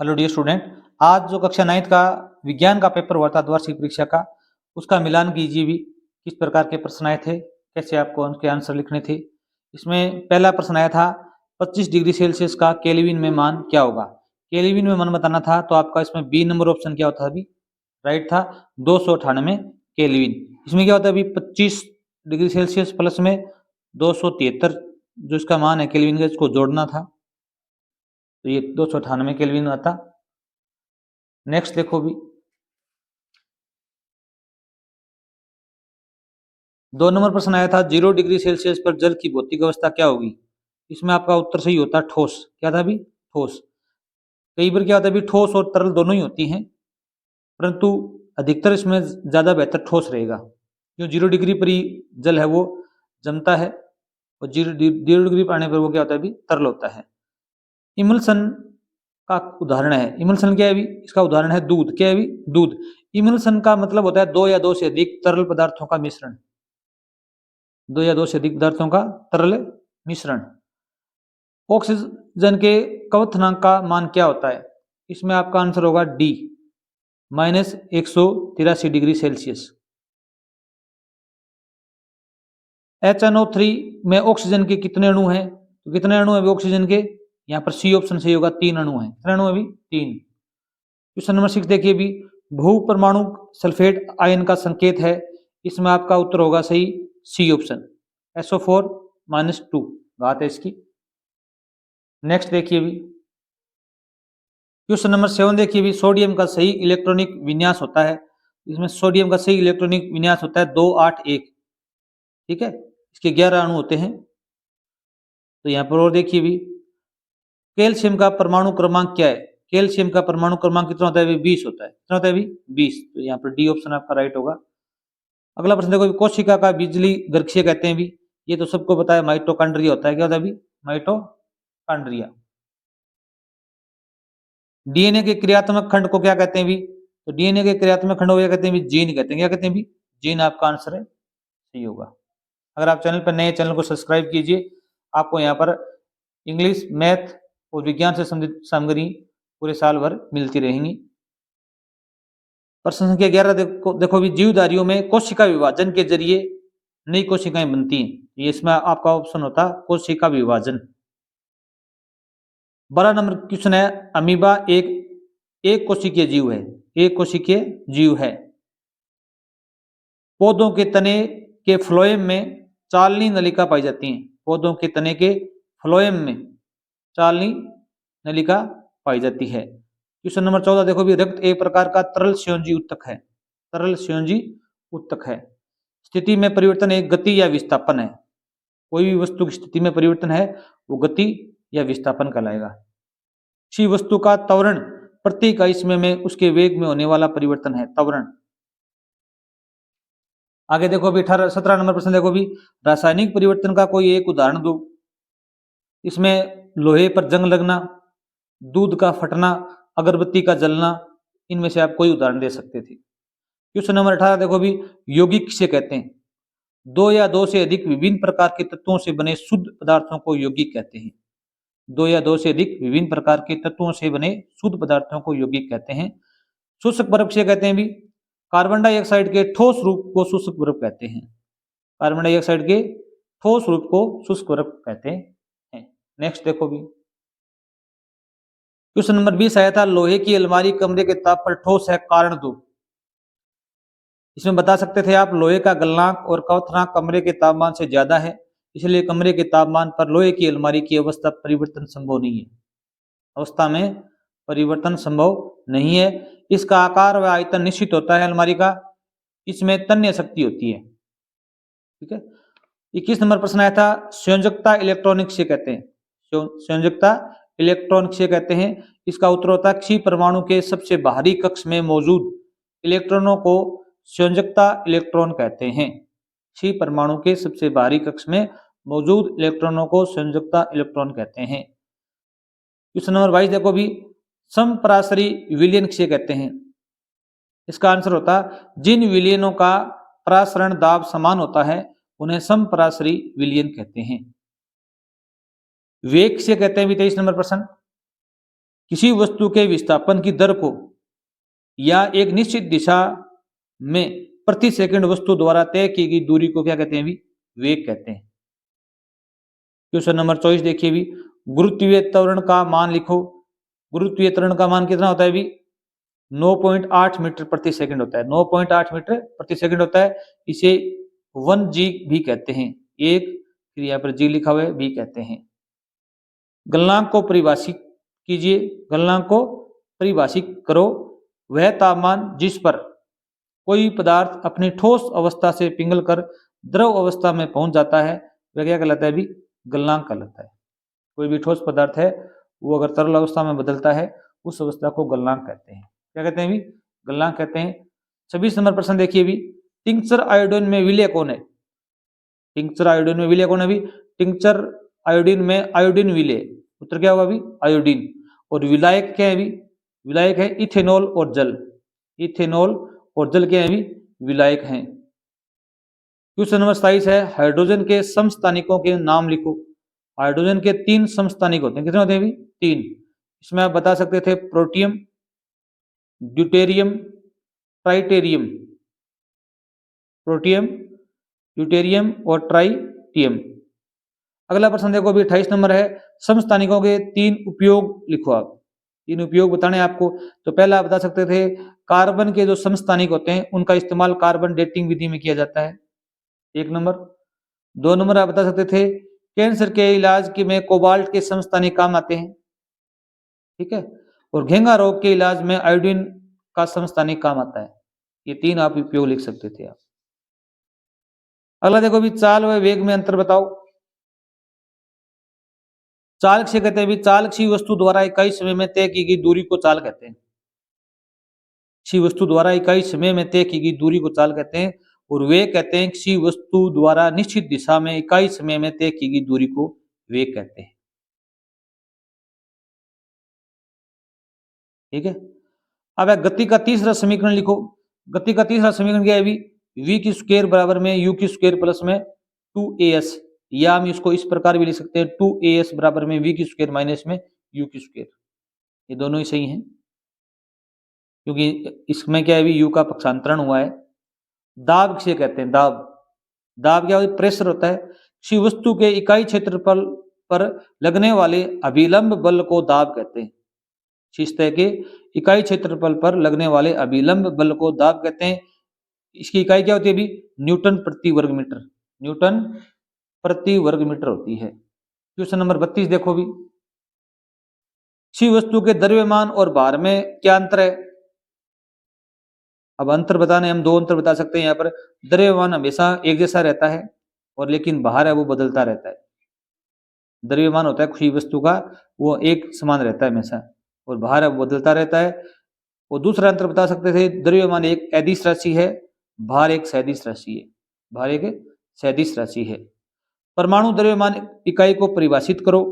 Hello dear student, आज जो कक्षा 9th का विज्ञान का पेपर हुआ था द्वार्षिक परीक्षा का, उसका मिलान कीजिए भी। किस प्रकार के प्रश्न आए थे, कैसे आपको उनके आंसर लिखने थे। इसमें पहला प्रश्न आया था 25 डिग्री सेल्सियस का केल्विन में मान क्या होगा। केल्विन में मान बताना था तो आपका इसमें बी नंबर ऑप्शन क्या होता अभी राइट था, 298 केल्विन। इसमें क्या होता है अभी 25 डिग्री सेल्सियस प्लस में 273 जो इसका मान है केल्विन का, इसको जोड़ना था तो ये 298 केल्विन आता। नेक्स्ट देखो भी 2 नंबर प्रश्न आया था 0 डिग्री सेल्सियस पर जल की भौतिक अवस्था क्या होगी। इसमें आपका उत्तर सही होता ठोस। क्या था अभी, ठोस। कई बार क्या होता है अभी ठोस और तरल दोनों ही होती हैं, परंतु अधिकतर इसमें ज्यादा बेहतर ठोस रहेगा क्यों 0 डिग्री पर ही जल है वो जमता है और 0 डिग्री पर आने पर वो क्या होता है अभी तरल होता है। इमल्सन का उदाहरण है, इमल्सन क्या है अभी, इसका उदाहरण है दूध। क्या है अभी, दूध। इमल्सन का मतलब होता है 2 या 2 से अधिक तरल पदार्थों का मिश्रण, 2 या 2 से अधिक पदार्थों का तरल मिश्रण। ऑक्सीजन के क्वथनांक का मान क्या होता है। इसमें आपका आंसर होगा डी -183 डिग्री सेल्सियस। HNO3 में ऑक्सीजन के कितने अणु हैं, तो कितने अणु है ऑक्सीजन के, यहाँ पर सी ऑप्शन सही होगा, 3 अणु हैं। कितने अणु है अभी, 3। क्वेश्चन नंबर 6 देखिए भी, बहु परमाणु सल्फेट आयन का संकेत है। इसमें आपका उत्तर होगा सही सी ऑप्शन, SO4-2 बात है इसकी। नेक्स्ट देखिए भी क्वेश्चन नंबर 7 देखिए भी, सोडियम का सही इलेक्ट्रॉनिक विन्यास होता है। इसमें सोडियम का सही इलेक्ट्रॉनिक विन्यास होता है 281। ठीक है, इसके 11 अणु होते हैं। तो यहाँ पर और देखिए भी, कैल्शियम का परमाणु क्रमांक क्या है। कैल्शियम का परमाणु क्रमांक कितना होता है, 20 होता है। कितना होता है अभी, 20। तो यहाँ पर डी ऑप्शन आपका राइट होगा। अगला प्रश्न देखो, कोशिका का बिजली घर किसे कहते हैं भी, ये तो सबको पता है माइटोकॉन्ड्रिया होता है। क्या होता है अभी, माइटोकॉन्ड्रिया। डीएनए के क्रियात्मक खंड को क्या कहते हैं भी, तो डीएनए के क्रियात्मक खंड को क्या कहते हैं भी, जीन कहते हैं। क्या कहते हैं भी, जीन आपका आंसर है, सही होगा। अगर आप चैनल पर नए, चैनल को सब्सक्राइब कीजिए। आपको यहाँ पर इंग्लिश, मैथ और विज्ञान से संबंधित सामग्री पूरे साल भर मिलती रहेंगी। प्रश्न संख्या 11 देखो भी, जीवधारियों में कोशिका विभाजन के जरिए नई कोशिकाएं बनती हैं। ये इसमें आपका ऑप्शन होता कोशिका विभाजन। 12 नंबर क्वेश्चन है, अमीबा एक कोशिकीय जीव है। एक कोशिकीय जीव है। पौधों के तने के फ्लोएम में चालनी नलिका पाई जाती है। पौधों के तने के फ्लोएम में चालनी नलिका पाई जाती है। क्वेश्चन नंबर 14 देखो भी, रक्त एक प्रकार का तरल संयोजी उत्तक है। तरल संयोजी उत्तक है। स्थिति में परिवर्तन एक गति या विस्थापन है। कोई भी वस्तु की स्थिति में परिवर्तन है वो गति या विस्थापन कहलाएगा। किसी वस्तु का त्वरण प्रति इकाई समय में उसके वेग में होने वाला परिवर्तन है त्वरण। आगे देखो भी 17 नंबर प्रश्न देखो भी, रासायनिक परिवर्तन का कोई एक उदाहरण दो। इसमें लोहे पर जंग लगना, दूध का फटना, अगरबत्ती का जलना, इनमें से आप कोई उदाहरण दे सकते थे। क्वेश्चन नंबर 18 देखो भी, यौगिक किसे कहते हैं। 2 या 2 से अधिक विभिन्न प्रकार के तत्वों से बने शुद्ध पदार्थों को यौगिक कहते हैं। 2 या 2 से अधिक विभिन्न प्रकार के तत्वों से बने शुद्ध पदार्थों को यौगिक कहते हैं। शुष्क बर्फ किसे कहते हैं भी, कार्बन डाइऑक्साइड के ठोस रूप को शुष्क बर्फ कहते हैं। कार्बन डाइऑक्साइड के ठोस रूप को शुष्क बर्फ कहते हैं। नेक्स्ट देखो भी, क्वेश्चन नंबर 20 आया था, लोहे की अलमारी कमरे के ताप पर ठोस है, कारण दो। इसमें बता सकते थे आप, लोहे का गलनांक और क्वथनांक कमरे के तापमान से ज्यादा है, इसलिए कमरे के तापमान पर लोहे की अलमारी की अवस्था परिवर्तन संभव नहीं है। अवस्था में परिवर्तन संभव नहीं है। इसका आकार व आयतन निश्चित होता है अलमारी का। इसमें तन्य शक्ति होती है। ठीक है। 21 नंबर प्रश्न आया था, संयोजकता इलेक्ट्रॉनिक से कहते हैं। संयोजकता इलेक्ट्रॉनिक से कहते हैं। इसका उत्तर होता है, किसी परमाणु के सबसे बाहरी कक्ष में मौजूद इलेक्ट्रॉनों को संयोजकता इलेक्ट्रॉन कहते हैं। किसी परमाणु के सबसे बाहरी कक्ष में मौजूद इलेक्ट्रॉनों को संयोजकता इलेक्ट्रॉन कहते हैं। क्वेश्चन नंबर 22 देखो भी, समपराशरी विलयन किसे कहते हैं। इसका आंसर होता, जिन विलयनों का परासरण दाब समान होता है उन्हें समपराशरी विलयन कहते हैं। वेग किसे कहते हैं भी, 23 नंबर प्रश्न। किसी वस्तु के विस्थापन की दर को या एक निश्चित दिशा में प्रति सेकंड वस्तु द्वारा तय की गई दूरी को क्या कहते हैं भी? वेग कहते हैं। क्वेश्चन नंबर 24 देखिए भी, गुरुत्वीय त्वरण का मान लिखो। गुरुत्वीय त्वरण का मान कितना होता है भी? 9.8 मीटर प्रति सेकंड होता है। 9.8 मीटर प्रति सेकंड होता है। इसे 1g भी कहते हैं। एक, फिर यहाँ पर g लिखा हुआ है, भी कहते हैं। गलनांक को परिभाषित कीजिए। गलनांक को परिभाषित करो। वह तापमान जिस पर कोई पदार्थ अपनी ठोस अवस्था से पिघलकर द्रव अवस्था में पहुंच जाता है वह क्या कहलाता है भी? गलनांक कहलाता है। कोई भी ठोस पदार्थ है वो अगर तरल अवस्था में बदलता है उस अवस्था को गलनांक कहते हैं। क्या कहते हैं भी? गलनांक कहते हैं। 26 नंबर प्रश्न देखिए भी, टिंक्चर आयोडीन में विलय कौन है? टिंक्चर आयोडीन में विलय कौन है भी? टिंक्चर आयोडीन में आयोडीन विलय। उत्तर क्या होगा भी? आयोडीन। और विलायक क्या है भी? विलायक है इथेनॉल और जल। इथेनॉल और जल क्या है भी? विलायक हैं। क्वेश्चन नंबर 27 है, हाइड्रोजन के समस्थानिकों के नाम लिखो। हाइड्रोजन के 3 समस्थानिक होते हैं। कितने होते हैं भी? 3। इसमें आप बता सकते थे प्रोटियम, ड्यूटेरियम, ट्राइटेरियम। प्रोटियम, ड्यूटेरियम और ट्राइटियम। अगला प्रश्न देखो भी 28 नंबर है, समस्थानिकों के 3 उपयोग लिखो। आप 3 उपयोग बताने आपको। तो पहला आप बता सकते थे कार्बन के जो समस्थानिक होते हैं उनका इस्तेमाल कार्बन डेटिंग विधि में किया जाता है। 1 नंबर। 2 नंबर आप बता सकते थे कैंसर के इलाज के में कोबाल्ट के समस्थानिक काम आते हैं। ठीक है। और घेंगा रोग के इलाज में आयोडीन का समस्थानिक काम आता है। ये 3 आप उपयोग लिख सकते थे आप। अगला देखो भी, चाल व वेग में अंतर बताओ। चाल से कहते हैं भी, चाल किसी वस्तु द्वारा इकाई समय में तय की गई दूरी को चाल कहते हैं। किसी वस्तु द्वारा इकाई समय में तय की गई दूरी को चाल कहते हैं। और वेग कहते हैं किसी वस्तु द्वारा निश्चित दिशा में इकाई समय में तय की गई दूरी को वेग कहते हैं। ठीक है। अब गति का तीसरा समीकरण लिखो। गति का तीसरा समीकरण क्या है भी? v की स्क्वायर बराबर में u की स्क्वायर प्लस में 2as, या हम इसको इस प्रकार भी लिख सकते हैं 2as बराबर में v की स्क्वायर माइनस में u की स्क्वायर। ये दोनों ही सही हैं क्योंकि इसमें क्या है भी? u का पक्षांतरण हुआ है। दाब किसे कहते हैं? दाब। दाब क्या होता है? प्रेशर होता है। किसी वस्तु के इकाई क्षेत्रफल पर लगने वाले अभिलंब बल को दाब कहते हैं। इस तरह के इकाई क्षेत्रफल पर लगने वाले अभिलंब बल को दाब कहते हैं। इसकी इकाई क्या होती है भी? न्यूटन प्रति वर्ग मीटर। न्यूटन प्रति वर्ग मीटर होती है। क्वेश्चन नंबर 32 देखो भी, किसी वस्तु के द्रव्यमान और भार में क्या अंतर है? अब अंतर बताने हम 2 अंतर बता सकते हैं। यहाँ पर द्रव्यमान हमेशा एक जैसा रहता है और लेकिन भार है वो बदलता रहता है। द्रव्यमान होता है किसी वस्तु का वो एक समान रहता है हमेशा, और भार है वो बदलता रहता है। और दूसरा अंतर बता सकते थे, द्रव्यमान एक अदिश राशि है, भार एक सदिश राशि है। भार एक सदिश राशि है। परमाणु द्रव्यमान इकाई को परिभाषित करो।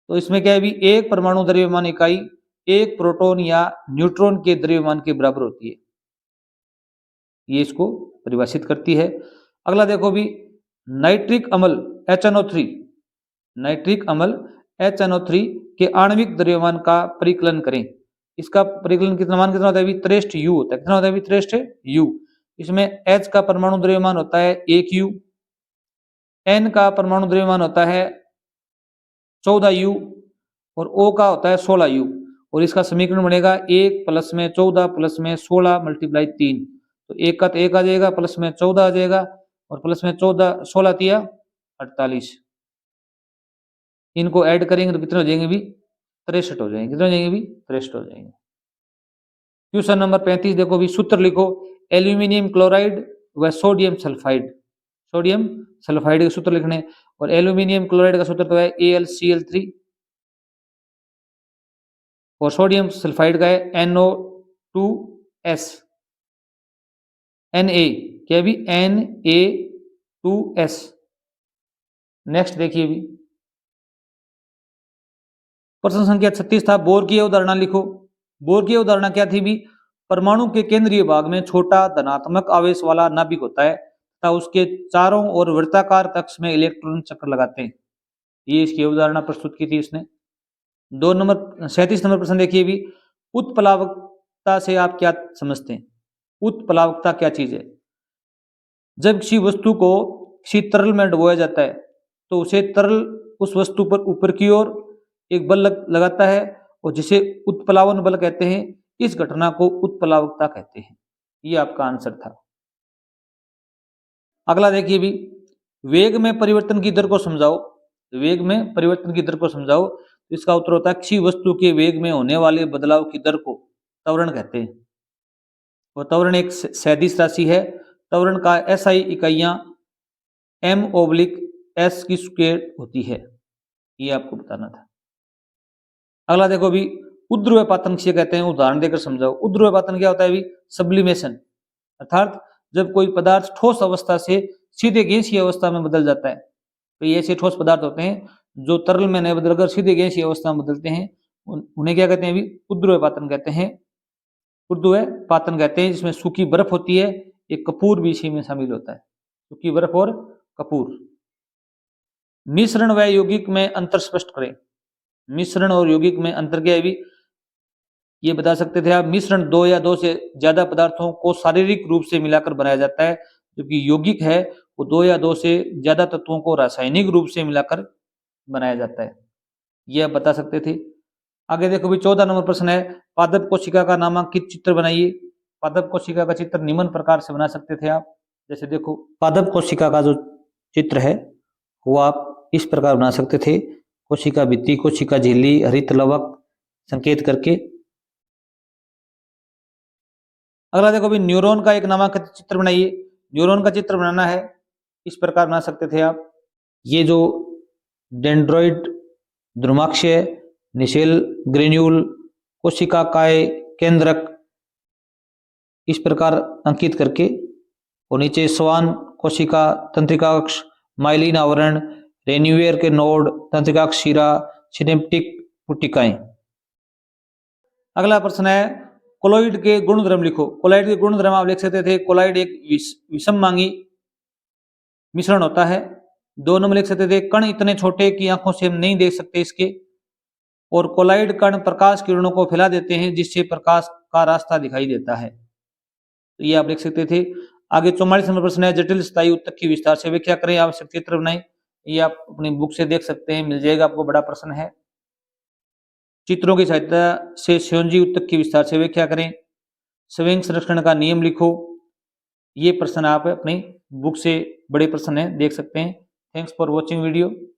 तो इसमें क्या है भी? एक परमाणु द्रव्यमान इकाई एक प्रोटॉन या न्यूट्रॉन के द्रव्यमान के बराबर होती है। ये इसको परिभाषित करती है। अगला देखो भी, नाइट्रिक अम्ल HNO3, नाइट्रिक अम्ल HNO3 के आणविक द्रव्यमान का परिकलन करें। इसका परिकलन कितना मान कितना होता है? 63 U होता है। कितना होता है? 63 U। इसमें H का परमाणु द्रव्यमान होता है 1 U, N का परमाणु द्रव्यमान होता है 14 U और O का होता है 16 U। और इसका समीकरण बनेगा 1 प्लस में 14 प्लस में 16 मल्टीप्लाई 3। तो 1 का तो 1 आ जाएगा, प्लस में 14 आ जाएगा, और प्लस में 14 16 तिया 48। इनको ऐड करेंगे तो कितने हो जाएंगे भी? 63 हो जाएंगे। कितने हो जाएंगे भी? 63 हो जाएंगे। क्वेश्चन नंबर 35 देखो भी, सूत्र लिखो। एल्यूमिनियम क्लोराइड व सोडियम सल्फाइड। सोडियम सल्फाइड के सूत्र लिखने। और एल्यूमिनियम क्लोराइड का सूत्र तो है AlCl3 और सोडियम सल्फाइड का है NO2S, Na क्या भी? Na2S। नेक्स्ट देखिए भी, प्रश्न संख्या 36 था, बोर की अवधारणा लिखो। बोर की अवधारणा क्या थी भी? परमाणु के केंद्रीय भाग में छोटा धनात्मक आवेश वाला नाभिक होता है तथा उसके चारों ओर वृत्ताकार कक्ष में इलेक्ट्रॉन चक्र लगाते हैं। ये इसकी अवधारणा प्रस्तुत की थी इसने। 2 नंबर 37 नंबर प्रश्न देखिए भी, उत्प्लावकता से आप क्या समझते हैं? उत्प्लावकता क्या चीज है? जब किसी वस्तु को किसी तरल में डुबोया जाता है तो उसे तरल उस वस्तु पर ऊपर की ओर एक बल लगाता है और जिसे उत्प्लावन बल कहते हैं। इस घटना को उत्प्लावकता कहते हैं। ये आपका आंसर था। अगला देखिए भी, वेग में परिवर्तन की दर को समझाओ। वेग में परिवर्तन की दर को समझाओ। इसका उत्तर होता है किसी वस्तु के वेग में होने वाले बदलाव की दर को त्वरण कहते हैं। और त्वरण एक सदिश राशि है। त्वरण का एसआई इकाइयां m/s की स्क्वायर होती है। ये आपको बताना था। अगला देखो भी, उध्रुवपातन किसे कहते हैं? उदाहरण देकर समझाओ। उध्रुवपातन क्या होता है भी? सब्लिमेशन, अर्थात जब कोई पदार्थ ठोस अवस्था से सीधे गैसीय अवस्था में बदल जाता है। तो ये ऐसे ठोस पदार्थ होते हैं जो तरल में नहीं बदलकर सीधे गैसीय अवस्था में बदलते हैं। उन्हें क्या कहते हैं भी? उध्रुवपातन कहते हैं। उध्रुवपातन कहते हैं। जिसमें सूखी बर्फ होती है, एक कपूर भी इसी में शामिल होता है। सूखी बर्फ और कपूर। मिश्रण व यौगिक में अंतर स्पष्ट करें। मिश्रण और यौगिक में अंतर क्या है भी? ये बता सकते थे आप। मिश्रण 2 या 2 से ज्यादा पदार्थों को शारीरिक रूप से मिलाकर बनाया जाता है, जबकि यौगिक है वो 2 या 2 से ज्यादा तत्वों को रासायनिक रूप से मिलाकर बनाया जाता है। ये आप बता सकते थे। आगे देखो भी, 14 नंबर प्रश्न है, पादप कोशिका का नामांकित चित्र बनाइए। पादप कोशिका का चित्र निम्न प्रकार से बना सकते थे आप। जैसे देखो, पादप कोशिका का जो चित्र है वो आप इस प्रकार बना सकते थे। कोशिका भित्ति, कोशिका झिल्ली, हरित लवक संकेत करके। अगला देखो भी, न्यूरॉन का एक नामांकित चित्र बनाइए। न्यूरॉन का चित्र बनाना है, इस प्रकार बना सकते थे आप। ये जो डेंड्रॉइड, ध्रुमाक्षय, निशेल ग्रेन्यूल, कोशिका काय केंद्रक, इस प्रकार अंकित करके। और नीचे स्वान कोशिका, तंत्रिकाक्ष, माइलिन आवरण, रेन्यूवेयर के नोड, तंत्रिकाक्ष शिरा, सिनेप्टिक पुटिकाएं। अगला प्रश्न है, कोलॉइड के गुणधर्म लिखो। कोलॉइड के गुणधर्म आप लिख सकते थे। कोलॉइड एक विषममांगी मिश्रण होता है। 2 नंबर लिख सकते थे, कण इतने छोटे कि आंखों से हम नहीं देख सकते इसके। और कोलॉइड कण प्रकाश किरणों को फैला देते हैं, जिससे प्रकाश का रास्ता दिखाई देता है। तो ये आप लिख सकते थे। आगे 44 नंबर प्रश्न है, जटिल स्थायी उत्तक की विस्तार से व्याख्या करें, आवश्यक चित्र बनाएं। ये आप अपनी बुक से देख सकते हैं, मिल जाएगा आपको। बड़ा प्रश्न है। चित्रों की सहायता से संयोजी उत्तक की विस्तार से व्याख्या करें। स्वयं संरक्षण का नियम लिखो। ये प्रश्न आप अपनी बुक से, बड़े प्रश्न है, देख सकते हैं। Thanks for watching video.